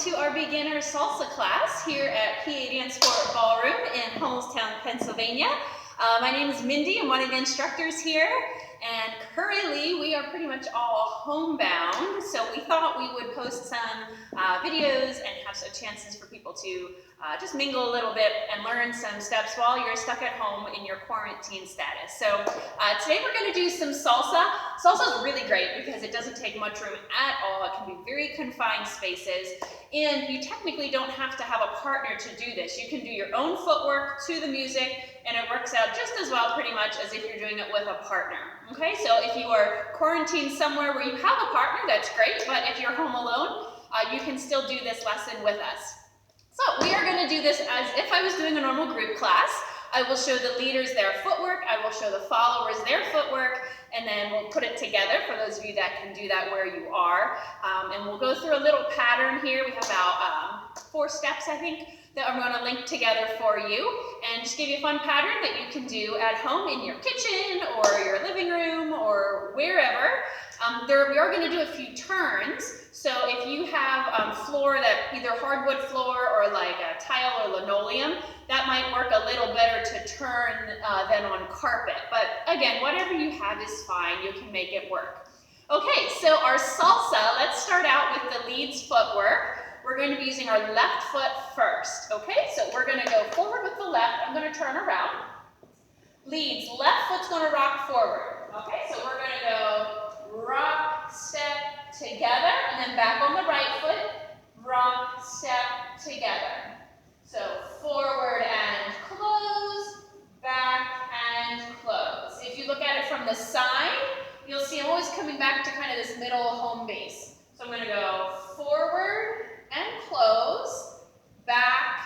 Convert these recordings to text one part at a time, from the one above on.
to our beginner salsa class here at PA DanceSport Ballroom in Homestown, Pennsylvania. My name is Mindy. I'm one of the instructors here, and currently we are pretty much all homebound, so we thought we would post some videos and have some chances for people to just mingle a little bit and learn some steps while you're stuck at home in your quarantine status. So today we're going to do some salsa. Salsa is really great because it doesn't take much room at all. It can be very confined spaces, and you technically don't have to have a partner to do this. You can do your own footwork to the music, and it works out just as well pretty much as if you're doing it with a partner. Okay, so if you are quarantined somewhere where you have a partner, that's great, but if you're home alone, you can still do this lesson with us. So we are going to do this as if I was doing a normal group class. I will show the leaders their footwork, I will show the followers their footwork, and then we'll put it together for those of you that can do that where you are. And we'll go through a little pattern here. We have about 4 steps, I think, that I'm going to link together for you and just give you a fun pattern that you can do at home in your kitchen or your living room or wherever. We are going to do a few turns, so if you have floor that either hardwood floor or like a tile or linoleum, that might work a little better to turn than on carpet. But again, whatever you have is fine. You can make it work. Okay, so our salsa, let's start out with the lead's footwork. We're going to be using our left foot first, okay? So we're going to go forward with the left. I'm going to turn around. Leads, left foot's going to rock forward, okay? So we're going to go rock, step, together, and then back on the right foot, rock, step, together. So forward and close, back and close. If you look at it from the side, you'll see I'm always coming back to kind of this middle home base. So I'm going to go forward and close, back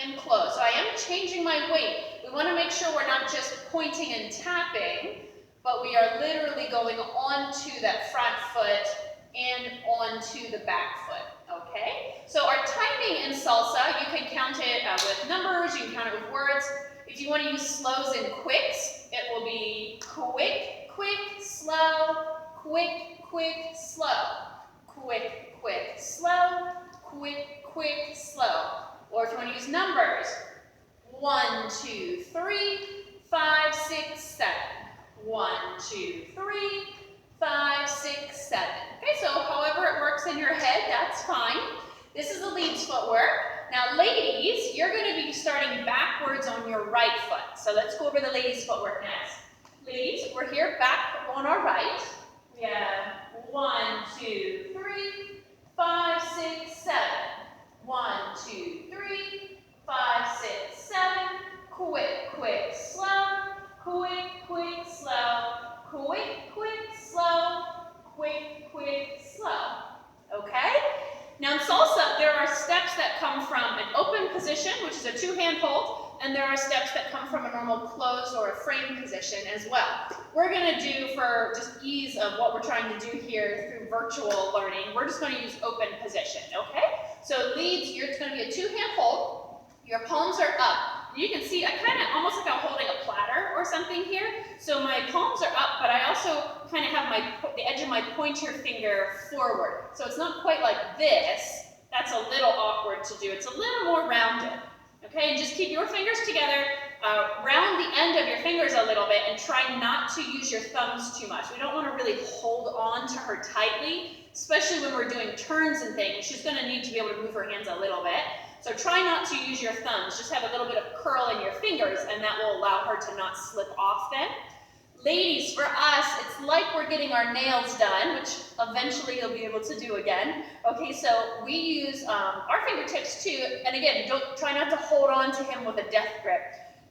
and close. So I am changing my weight. We want to make sure we're not just pointing and tapping, but we are literally going onto that front foot and onto the back foot, okay? So our timing in salsa, you can count it with numbers, you can count it with words. If you want to use slows and quicks, it will be quick, quick, slow, quick, quick, slow, quick, quick, slow, quick, quick, slow. Or if you want to use numbers, 1, 2, 3, 5, 6, 7. 1, 2, 3, 5, 6, 7. Okay, so however it works in your head, that's fine. This is the lead's footwork. Now ladies, you're going to be starting backwards on your right foot. So let's go over the ladies' footwork next. Ladies, we're here back on our right. We have 1, 2, 3, 5, 6, 7. 1, 2, 3, 5, 6, 7. Quick, quick, slow. Quick, quick, slow. Quick, quick, slow. Quick, quick, slow. Okay? Now in salsa, there are steps that come from an open position, which is a 2-hand hold, and there are steps that come from a normal closed or a frame position as well. We're going to do, for just ease of what we're trying to do here through virtual learning, we're just going to use open position, okay? So leads, it's going to be a 2-hand hold. Your palms are up. You can see I kind of almost like I'm holding a platter or something here. So my palms are up, but I also kind of have the edge of my pointer finger forward. So it's not quite like this. That's a little awkward to do. It's a little more rounded. Okay, and just keep your fingers together, round the end of your fingers a little bit, and try not to use your thumbs too much. We don't want to really hold on to her tightly, especially when we're doing turns and things. She's going to need to be able to move her hands a little bit. So try not to use your thumbs. Just have a little bit of curl in your fingers, and that will allow her to not slip off then. Ladies, for us, it's like we're getting our nails done, which eventually you'll be able to do again. Okay, so we use our fingertips too, and again, try not to hold on to him with a death grip,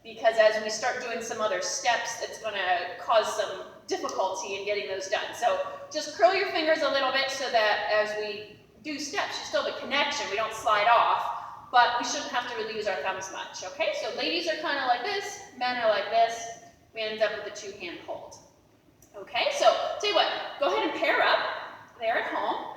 because as we start doing some other steps, it's going to cause some difficulty in getting those done. So just curl your fingers a little bit so that as we do steps, you still have a connection. We don't slide off. But we shouldn't have to really use our thumbs much, okay? So ladies are kind of like this, men are like this. We end up with a 2-hand hold. Okay, so tell you what, go ahead and pair up there at home.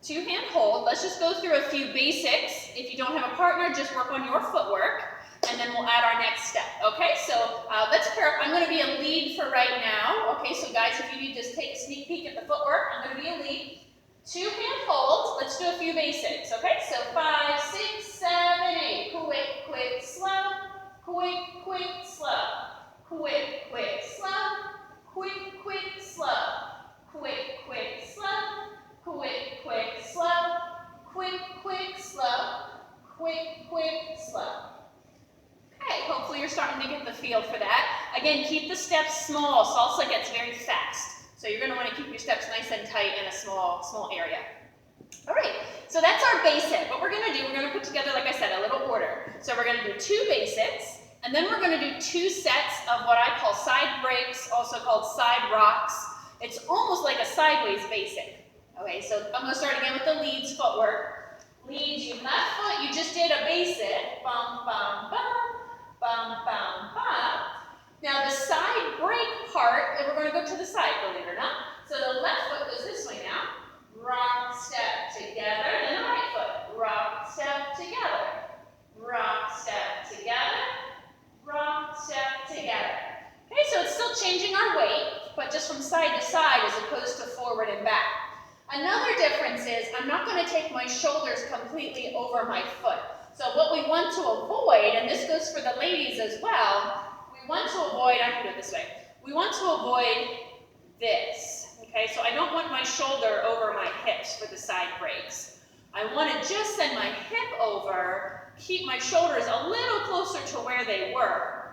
2-hand hold. Let's just go through a few basics. If you don't have a partner, just work on your footwork, and then we'll add our next step, okay? So let's pair up. I'm going to be a lead for right now, okay? So guys, if you need to just take a sneak peek at the footwork, I'm going to be a lead. 2-hand holds. Let's do a few basics, okay? So 5, 6, 7, 8. Quick, quick, slow. Quick, quick, slow. Quick, quick, slow. Quick, quick, slow. Quick, quick, slow. Quick, quick, slow. Quick, quick, slow. Quick, quick, slow. Okay, hopefully you're starting to get the feel for that. Again, keep the steps small. Salsa gets very fast. So you're going to want to keep your steps nice and tight in a small area. All right, so that's our basic. What we're going to do, we're going to put together, like I said, a little order. So we're going to do 2 basics, and then we're going to do 2 sets of what I call side breaks, also called side rocks. It's almost like a sideways basic. Okay, so I'm going to start again with the leads footwork. Leads, you left foot, you just did a basic. Bum, bum, bum, bum, bum, bum. Now the side break part, and we're going to go to the side, believe it or not. So the left foot goes this way now. Rock, step, together. Then the right foot. Rock, step, together. Rock, step, together. Rock, step, together. Okay, so it's still changing our weight, but just from side to side as opposed to forward and back. Another difference is I'm not going to take my shoulders completely over my foot. So what we want to avoid, and this goes for the ladies as well, we want to avoid, I can do it this way, we want to avoid this. Okay, so I don't want my shoulder over my hips for the side breaks. I want to just send my hip over, keep my shoulders a little closer to where they were.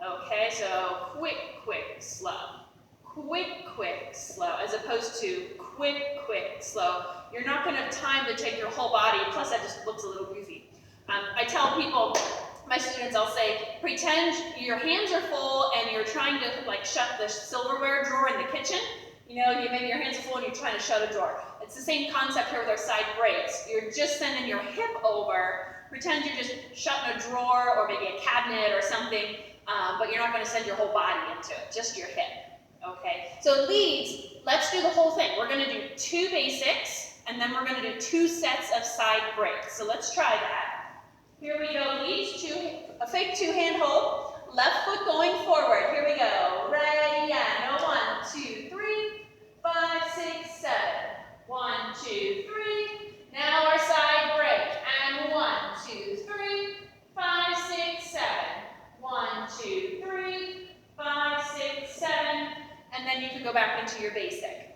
Okay, so quick, quick, slow. Quick, quick, slow, as opposed to quick, quick, slow. You're not going to have time to take your whole body, plus that just looks a little goofy. I tell people, my students, I'll say, pretend your hands are full and you're trying to like shut the silverware drawer in the kitchen. You know, maybe your hands are full and you're trying to shut a drawer. It's the same concept here with our side breaks. You're just sending your hip over. Pretend you're just shutting a drawer or maybe a cabinet or something, but you're not going to send your whole body into it, just your hip. Okay, so leads, let's do the whole thing. We're going to do 2 basics, and then we're going to do 2 sets of side breaks. So let's try that. Here we go, leads, a fake 2-hand hold. Left foot going forward. Here we go. Ready, and 1, 2, 3, 5, 6, 7. 1, 2, 3. Now our side break. And 1, 2, 3, 5, 6, 7. 1, 2, 3, 5, 6, 7. And then you can go back into your basic.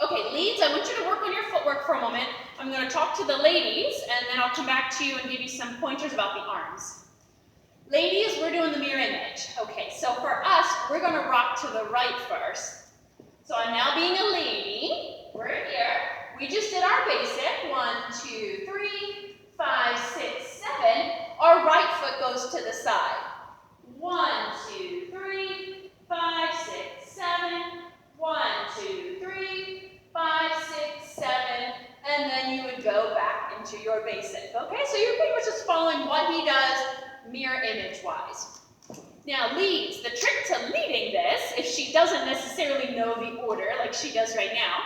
Okay, leads, I want you to work on your footwork for a moment. I'm going to talk to the ladies, and then I'll come back to you and give you some pointers about the arms. Ladies, we're doing the mirror image. Okay, so for us, we're going to rock to the right first. So I'm now being a lady. We're here. We just did our basic. 1, 2, 3, 5, 6, 7. Our right foot goes to the side. 1, 2, 3, 5, 6, 7. 1, 2, 3, 5, 6, 7. And then you would go back into your basic. Okay, so you're pretty much just following what he does mirror image-wise. Now, leads, the trick to leading this, if she doesn't necessarily know the order like she does right now,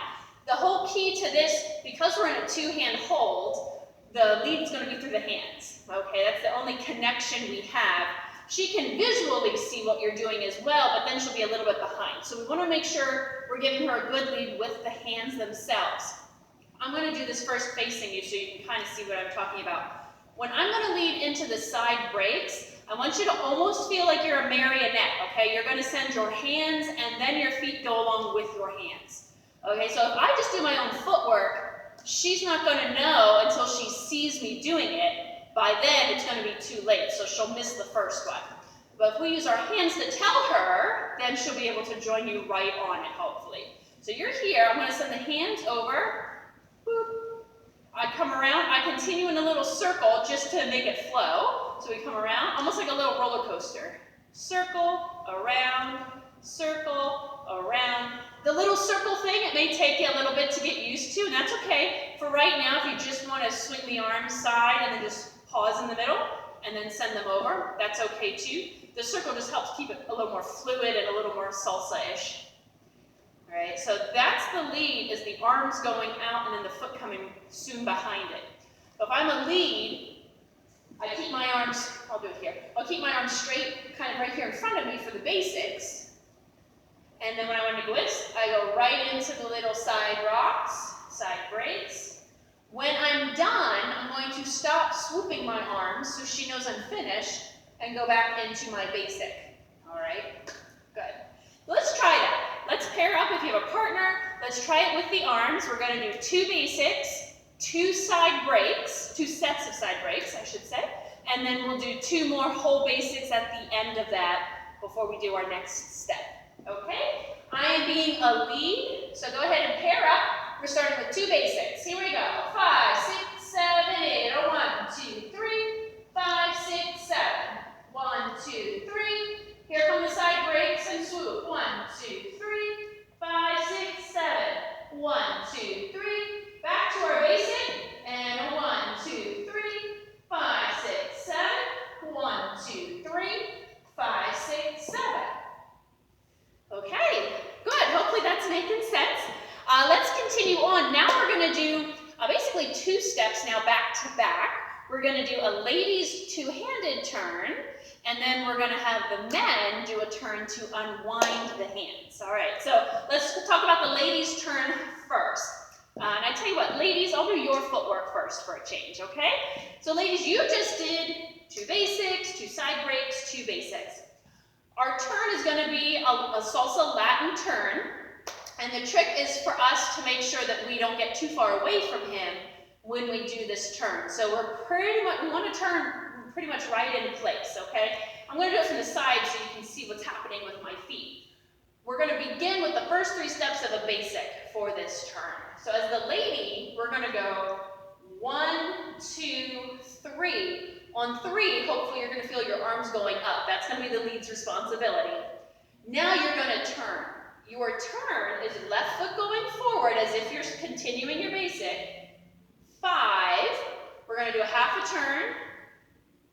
the whole key to this, because we're in a 2-hand hold, the lead is going to be through the hands. Okay, that's the only connection we have. She can visually see what you're doing as well, but then she'll be a little bit behind. So we want to make sure we're giving her a good lead with the hands themselves. I'm going to do this first facing you so you can kind of see what I'm talking about. When I'm going to lead into the side breaks, I want you to almost feel like you're a marionette, okay? You're going to send your hands and then your feet go along with your hands. Okay, so if I just do my own footwork, she's not going to know until she sees me doing it. By then, it's going to be too late, so she'll miss the first one. But if we use our hands to tell her, then she'll be able to join you right on it, hopefully. So you're here. I'm going to send the hands over. Boop. I come around. I continue in a little circle just to make it flow. So we come around, almost like a little roller coaster. Circle, around, circle, around. The little circle thing, it may take you a little bit to get used to, and that's okay. For right now, if you just want to swing the arms side and then just pause in the middle and then send them over, that's okay too. The circle just helps keep it a little more fluid and a little more salsa-ish. All right, so that's the lead, is the arms going out and then the foot coming soon behind it. So if I'm a lead, I keep my arms, I'll do it here. I'll keep my arms straight, kind of right here in front of me for the basics. And then when I want to go this, I go right into the little side rocks, side breaks. When I swooping my arms so she knows I'm finished and go back into my basic. All right, good. Let's try that. Let's pair up if you have a partner. Let's try it with the arms. We're going to do 2 basics, 2 side breaks, 2 sets of side breaks, I should say, and then we'll do 2 more whole basics at the end of that before we do our next step. Okay? I am being a lead, so go ahead and pair up. We're starting with 2 basics. Here we go. 5, 6, 7, 8. 1, 2, 3. 5, 6, 7. 1, 2, 3. Here come the side breaks and swoop. 1, 2, 3. 5, 6, 7. 1, 2, 3. Back to our basic. And 1, 2, 3. 5, 6, 7. 1, 2, 3. 5, 6, 7. Okay, good. Hopefully that's making sense. Let's continue on. Now we're going to do basically 2 steps now back to back. We're going to do a ladies two-handed turn, and then we're going to have the men do a turn to unwind the hands. All right, so let's talk about the ladies turn first. And I tell you what, ladies, I'll do your footwork first for a change, okay? So ladies, you just did 2 basics, 2 side breaks, 2 basics. Our turn is going to be a salsa Latin turn, and the trick is for us to make sure that we don't get too far away from him when we do this turn. So we want to turn pretty much right in place, okay? I'm going to do it from the side so you can see what's happening with my feet. We're going to begin with the first 3 steps of a basic for this turn. So as the lady, we're going to go 1, 2, 3. On 3, hopefully you're going to feel your arms going up. That's going to be the lead's responsibility. Now you're going to turn. Your turn is left foot going forward as if you're continuing your basic. 5, we're going to do a half a turn.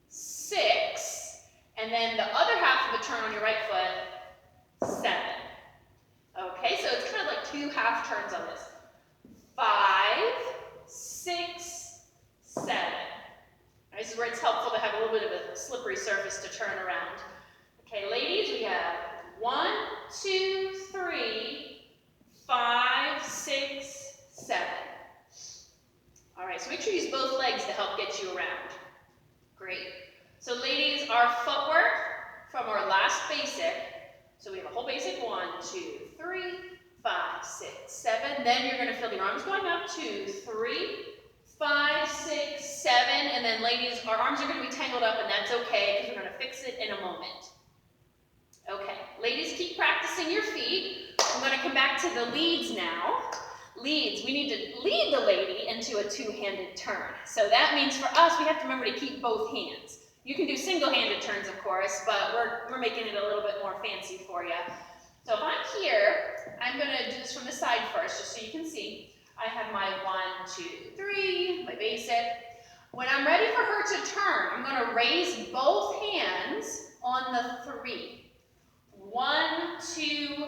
6, and then the other half of a turn on your right foot. 7. Okay, so it's kind of like 2 half turns on this. 5, 6, 7. This is where it's helpful to have a little bit of a slippery surface to turn around. Okay, ladies, we have 1, 2, 3, 5, 6, 7. All right, so make sure you use both legs to help get you around. Great. So ladies, our footwork from our last basic, so we have a whole basic, 1, 2, 3, 5, 6, 7. Then you're going to feel the arms going up, 2, 3, 5, 6, 7, and then ladies, our arms are going to be tangled up, and that's okay because we're going to fix it in a moment. Okay, ladies, keep practicing your feet. I'm going to come back to the leads now. Leads, we need to lead the lady into a 2-handed turn. So that means for us, we have to remember to keep both hands. You can do single-handed turns, of course, but we're making it a little bit more fancy for you. So if I'm here, I'm going to do this from the side first, just so you can see. I have my 1, 2, 3, my basic. When I'm ready for her to turn, I'm going to raise both hands on the 3. 1, 2,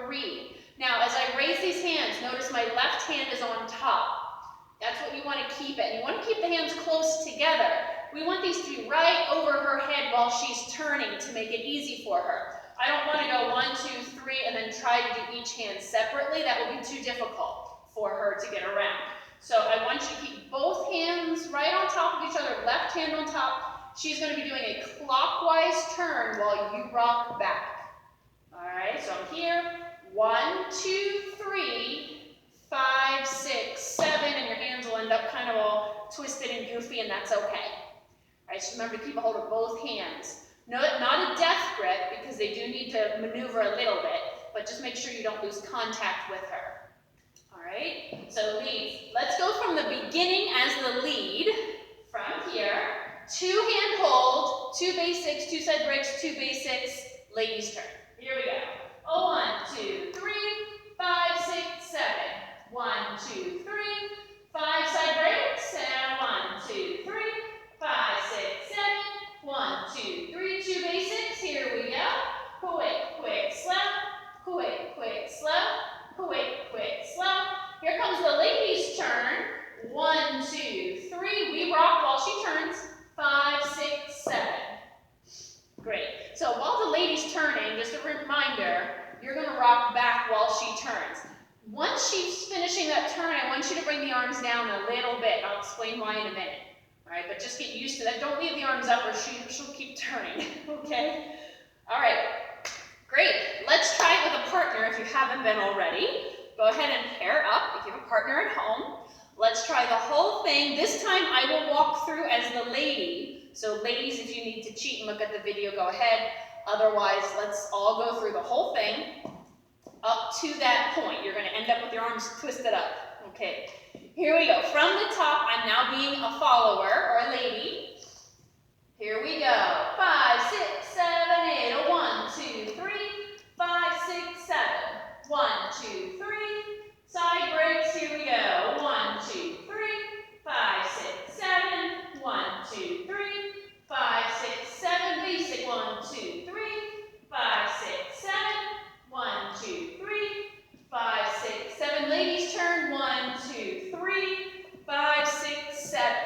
3. Now, as I raise these hands, notice my left hand is on top. That's what you want to keep it. You want to keep the hands close together. We want these to be right over her head while she's turning to make it easy for her. I don't want to go 1, 2, 3 and then try to do each hand separately. That will be too difficult for her to get around. So I want you to keep both hands right on top of each other, left hand on top. She's going to be doing a clockwise turn while you rock back. All right, so I'm here. 1, 2, 3, 5, 6, 7, and your hands will end up kind of all twisted and goofy, and that's okay. All right, just remember to keep a hold of both hands. No, not a death grip, because they do need to maneuver a little bit, but just make sure you don't lose contact with her. All right, so leads. Let's go from the beginning as the lead, from here. 2-hand hold, 2 basics, 2 side breaks, 2 basics, ladies turn. Here we go. 1, 2, 3, 5, 6, 7. 1, 2, 3, 5 side breaks, and 1, 2, 3, 5, 6, 7. 1, 2, 3, 2 basics. Here we go. Quick, quick, slow. Quick, quick, slow. Quick, quick, slow. Here comes the ladies' turn. 1, 2, 3. We rock while she turns. 5, 6, 7. Great. So while the lady's turning, just a reminder, you're going to rock back while she turns. Once she's finishing that turn, I want you to bring the arms down a little bit. I'll explain why in a minute. All right, but just get used to that. Don't leave the arms up or she'll keep turning, okay? All right, great. Let's try it with a partner if you haven't been already. Go ahead and pair up if you have a partner at home. Let's try the whole thing. This time I will walk through as the lady. So ladies, if you need to cheat and look at the video, go ahead. Otherwise, let's all go through the whole thing up to that point. You're going to end up with your arms twisted up. Okay, here we go. From the top, I'm now being a follower or a lady. Here we go. 5, 6, 7, 8. 1, 2, 3. 5, 6, 7. 1, 2, 3. Side breaks. Here we go. 1, 2, 3. 5, 6, 7. 1, 2, 3. 5, 6, 7. Basic. 1, 2, 3. 5, 6, 7. 1, 2, 3. 5, 6, 7. Ladies turn. 1, 2, 3. 5, 6, 7.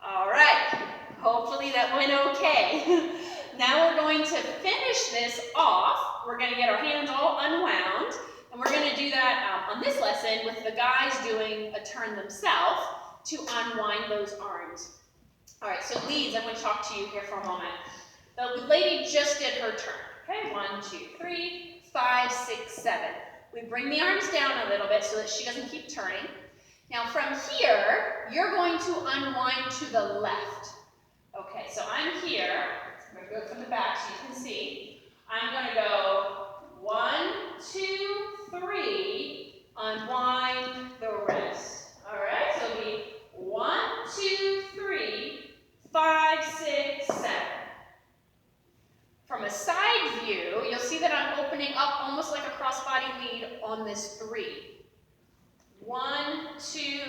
All right. Hopefully that went okay. Now we're going to finish this off. We're going to get our hands all unwound, and we're going to do that on this lesson with the guys doing a turn themselves to unwind those arms. All right, so leads, I'm going to talk to you here for a moment. The lady just did her turn. Okay, 1, 2, 3, 5, 6, 7. We bring the arms down a little bit so that she doesn't keep turning. Now from here, you're going to unwind to the left. Okay, so I'm here. I'm going to go from the back so you can see. I'm going to go 1, 2, 3, unwind the rest. All right, so it'll be 1, 2, 3, 5, 6, 7. From a side view, you'll see that I'm opening up almost like a crossbody lead on this 3. 1, 2,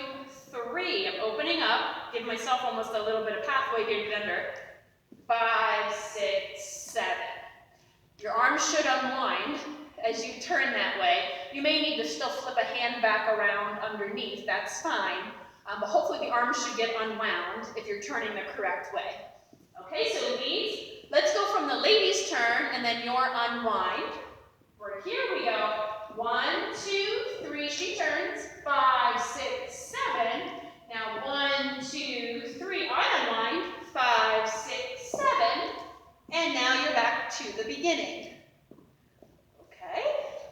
3. I'm opening up. Give myself almost a little bit of pathway here to get under. 5, 6, 7. Your arms should unwind as you turn that way. You may need to still flip a hand back around underneath. That's fine. But hopefully the arms should get unwound if you're turning the correct way. Okay, so leads. Let's go from the lady's turn and then your unwind. Here we go. 1, 2, 3. She turns. 5, 6, 7. Now 1, 2, 3. I unwind. 5, 6, 7. And now you're back to the beginning. Okay.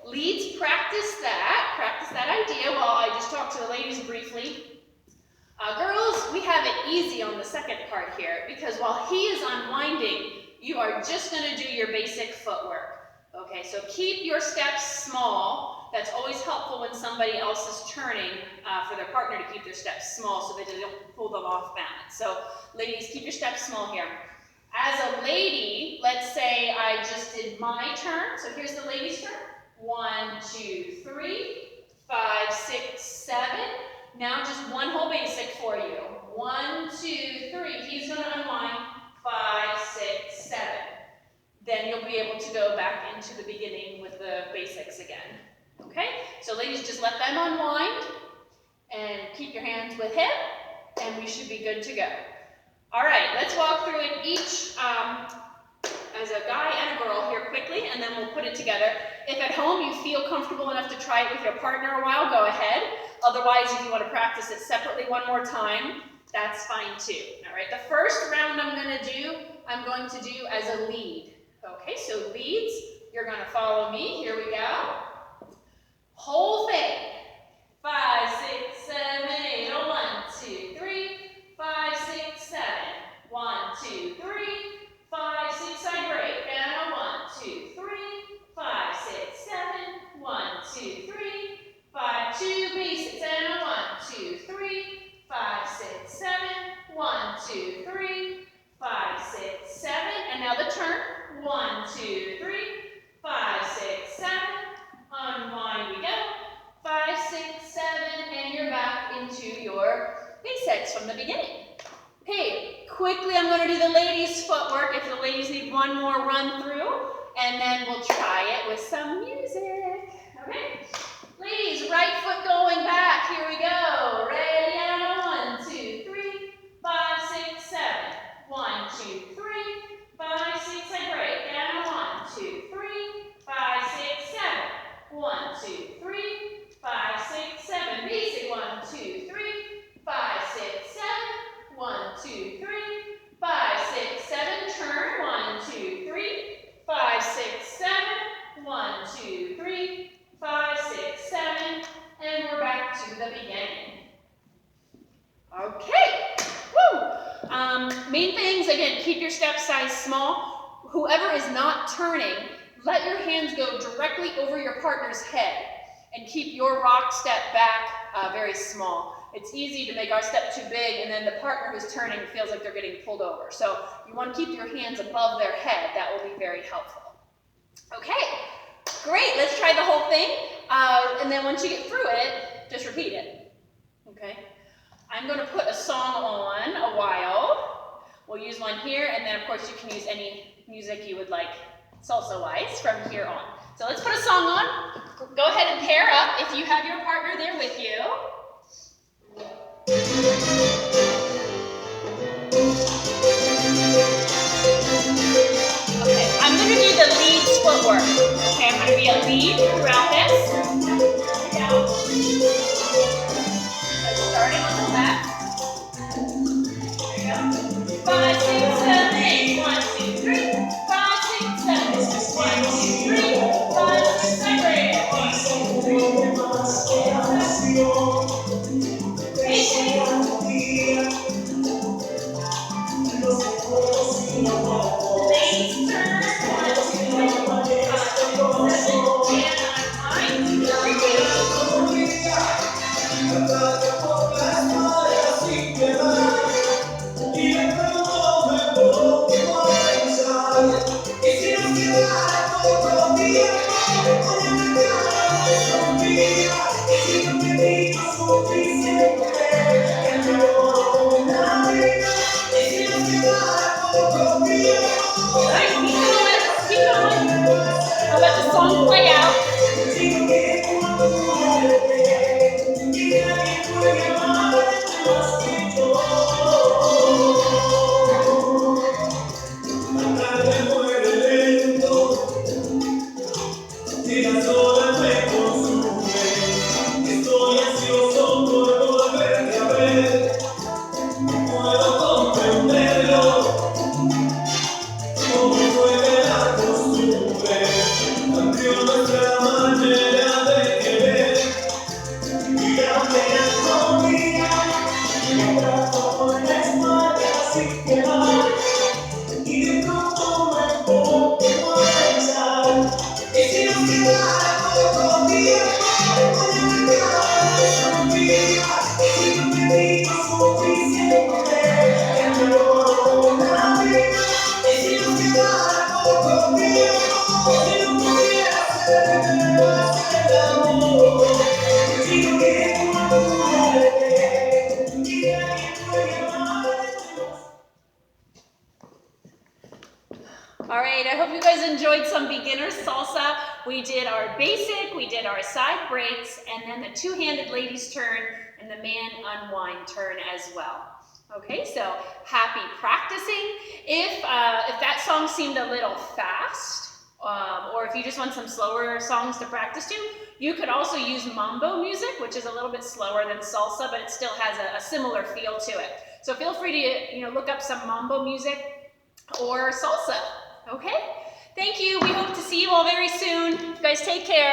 Leads, practice that idea while I just talk to the ladies briefly. Girls, we have it easy on the second part here because while he is unwinding, you are just going to do your basic footwork. Okay, so keep your steps small. That's always helpful when somebody else is turning for their partner to keep their steps small so that they don't pull them off balance. So ladies, keep your steps small here. As a lady, let's say I just did my turn. So here's the lady's turn. 1, 2, 3, 5, 6, 7. Now just one whole basic for you. 1, 2, 3. He's going to unwind. 5, 6, 7. Then you'll be able to go back into the beginning with the basics again. Okay? So ladies, just let them unwind and keep your hands with him, and we should be good to go. All right, let's walk through it each as a guy and a girl here quickly, and then we'll put it together. If at home you feel comfortable enough to try it with your partner a while, go ahead. Otherwise, if you want to practice it separately one more time, that's fine too. All right, the first round I'm going to do as a lead. Okay, so leads, you're going to follow me. Here we go. Whole thing. 5, 6, 7, 8. 1, 2, 3. 5, 6, 7. 1, 2, 3. 5, 6. Side break. And 1, 2, 3. 5, 6, 7. 1, 2, 3. 5, 2 basics. And 1, 2, 3. 5, 6, 7. 1, 2, 3. 5, 6, 7. And now the turn. 1, 2, 3. 5, 6, 7. Unwind we go. 5, 6, 7. And you're back into your basics from the beginning. Okay, quickly I'm going to do the ladies' footwork if the ladies need one more run through, and then we'll try it with some music. Okay? Ladies, right foot going back. Here we go. Ready? And 1, 2, 3. 5, 6, 7. 1, 2, 3. 5, 6, I break. And 1, 2, 3. 5, 6, 7. 1, 2, 3. 5, 6, 7. Basic. 1, 2, 3. 5, the beginning. Okay, woo! Main things, again, keep your step size small. Whoever is not turning, let your hands go directly over your partner's head and keep your rock step back very small. It's easy to make our step too big and then the partner who's turning feels like they're getting pulled over. So you want to keep your hands above their head. That will be very helpful. Okay, great. Let's try the whole thing. And then once you get through it, just repeat it. Okay. I'm going to put a song on a while. We'll use one here, and then of course you can use any music you would like salsa-wise from here on. So let's put a song on. Go ahead and pair up if you have your partner there with you. Okay, I'm going to do the lead footwork. Okay, I'm going to be a lead throughout this. Here we go. So starting on the left. There we go. 5, 6, 7, 8. 1, 2, 3. 5, 6, 7. 1, 2, 3. 5, 6, 7, 8. 1, 2, 3. I'll let the song play out. All right, I hope you guys enjoyed some beginner salsa. We did our basic, we did our side breaks, and then the two-handed ladies turn and the man unwind turn as well. Okay, so happy practicing. If that song seemed a little fast, or if you just want some slower songs to practice to, you could also use mambo music, which is a little bit slower than salsa, but it still has a similar feel to it. So feel free to look up some mambo music or salsa. Okay? Thank you. We hope to see you all very soon. You guys take care.